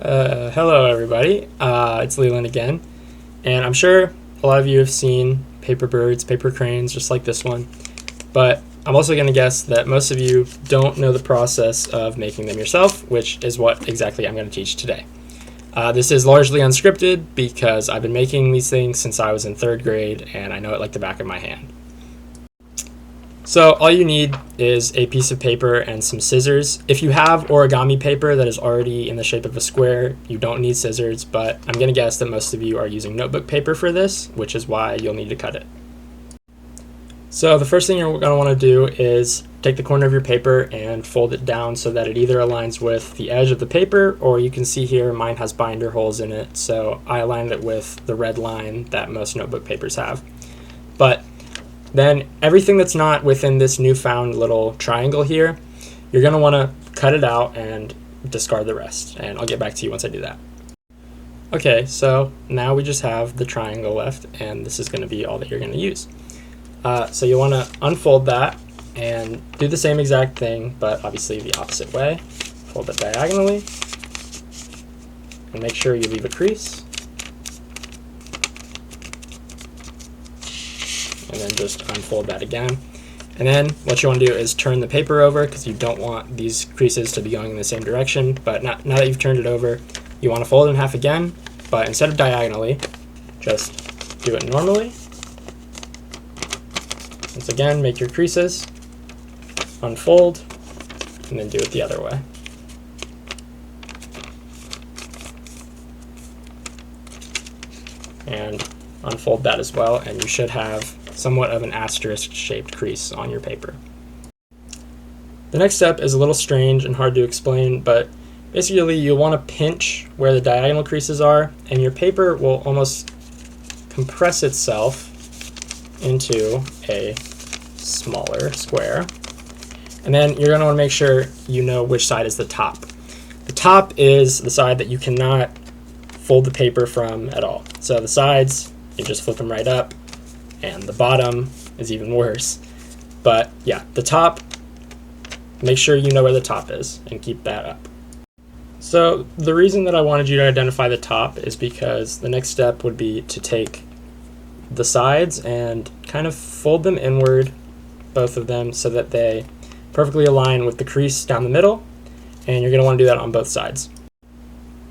Hello everybody, it's Leland again, and I'm sure a lot of you have seen paper birds, paper cranes, just like this one, but I'm also going to guess that most of you don't know the process of making them yourself, which is what exactly I'm going to teach today. This is largely unscripted because I've been making these things since I was in 3rd grade, and I know it like the back of my hand. So all you need is a piece of paper and some scissors. If you have origami paper that is already in the shape of a square, you don't need scissors, but I'm going to guess that most of you are using notebook paper for this, which is why you'll need to cut it. So the first thing you're going to want to do is take the corner of your paper and fold it down so that it either aligns with the edge of the paper, or you can see here mine has binder holes in it, so I aligned it with the red line that most notebook papers have. But then everything that's not within this newfound little triangle here, you're going to want to cut it out and discard the rest, and I'll get back to you once I do that. Okay, so now we just have the triangle left, and this is going to be all that you're going to use. So you want to unfold that and do the same exact thing, but obviously the opposite way. Fold it diagonally, and make sure you leave a crease. And then just unfold that again. And then what you want to do is turn the paper over, because you don't want these creases to be going in the same direction. But now that you've turned it over, you want to fold it in half again, but instead of diagonally, just do it normally. Once again, make your creases, unfold, and then do it the other way. And unfold that as well, and you should have somewhat of an asterisk-shaped crease on your paper. The next step is a little strange and hard to explain, but basically you'll want to pinch where the diagonal creases are, and your paper will almost compress itself into a smaller square. And then you're going to want to make sure you know which side is the top. The top is the side that you cannot fold the paper from at all. So the sides, you just flip them right up, and the bottom is even worse. But yeah, the top, make sure you know where the top is and keep that up. So the reason that I wanted you to identify the top is because the next step would be to take the sides and kind of fold them inward, both of them, so that they perfectly align with the crease down the middle, and you're going to want to do that on both sides.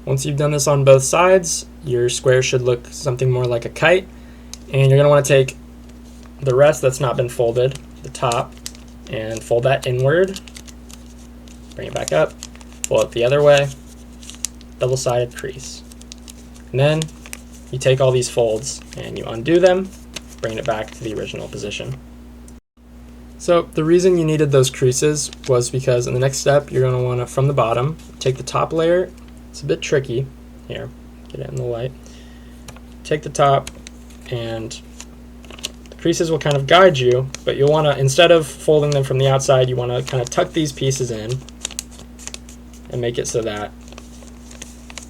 Once you've done this on both sides, your square should look something more like a kite, and you're going to want to take the rest that's not been folded, the top, and fold that inward, bring it back up, fold it the other way, double-sided crease. And then you take all these folds and you undo them, bring it back to the original position. So the reason you needed those creases was because in the next step you're going to want to, from the bottom, take the top layer. It's a bit tricky. Here, get it in the light. Take the top, and the creases will kind of guide you, but you'll want to, instead of folding them from the outside, you want to kind of tuck these pieces in and make it so that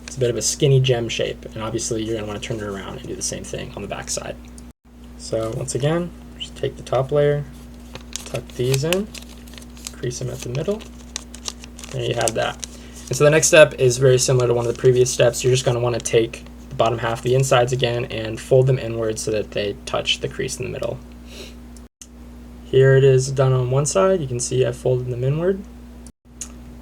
it's a bit of a skinny gem shape, and obviously you're going to want to turn it around and do the same thing on the back side. So once again, just take the top layer, tuck these in, crease them at the middle, and you have that. And so the next step is very similar to one of the previous steps. You're just going to want to take the bottom half of the insides again and fold them inward so that they touch the crease in the middle. Here it is done on one side. You can see I've folded them inward.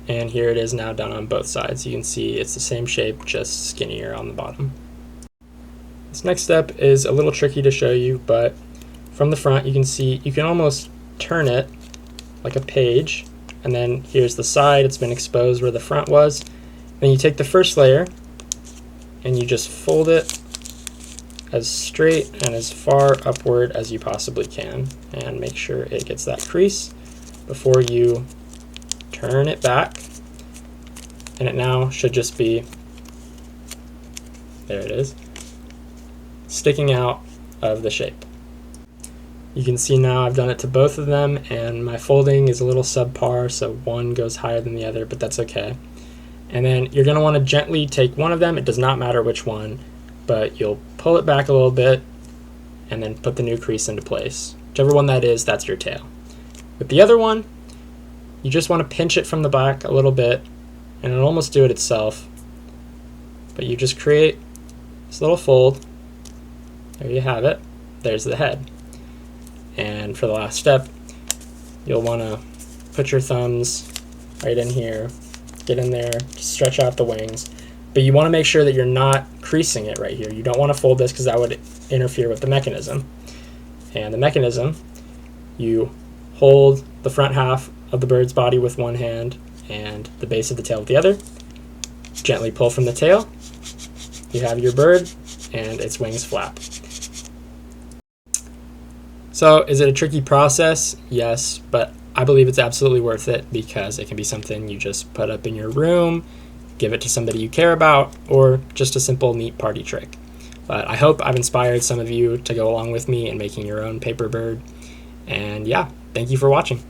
And here it is now done on both sides. You can see it's the same shape, just skinnier on the bottom. This next step is a little tricky to show you, but from the front you can see you can almost turn it like a page, and then here's the side. It's been exposed where the front was. Then you take the first layer and you just fold it as straight and as far upward as you possibly can, and make sure it gets that crease before you turn it back, and it now should just be, there it is, sticking out of the shape. You can see now I've done it to both of them, and my folding is a little subpar, so one goes higher than the other, but that's okay. And then you're going to want to gently take one of them. It does not matter which one, but you'll pull it back a little bit and then put the new crease into place. Whichever one that is, that's your tail. With the other one, you just want to pinch it from the back a little bit, and it'll almost do it itself. but you just create this little fold. There you have it. There's the head. And for the last step, you'll want to put your thumbs right in here, get in there, stretch out the wings, but you want to make sure that you're not creasing it right here. You don't want to fold this because that would interfere with the mechanism. And the mechanism, you hold the front half of the bird's body with one hand and the base of the tail with the other. Gently pull from the tail. You have your bird and its wings flap. So is it a tricky process? Yes, but I believe it's absolutely worth it because it can be something you just put up in your room, give it to somebody you care about, or just a simple neat party trick. But I hope I've inspired some of you to go along with me in making your own paper bird. And yeah, thank you for watching.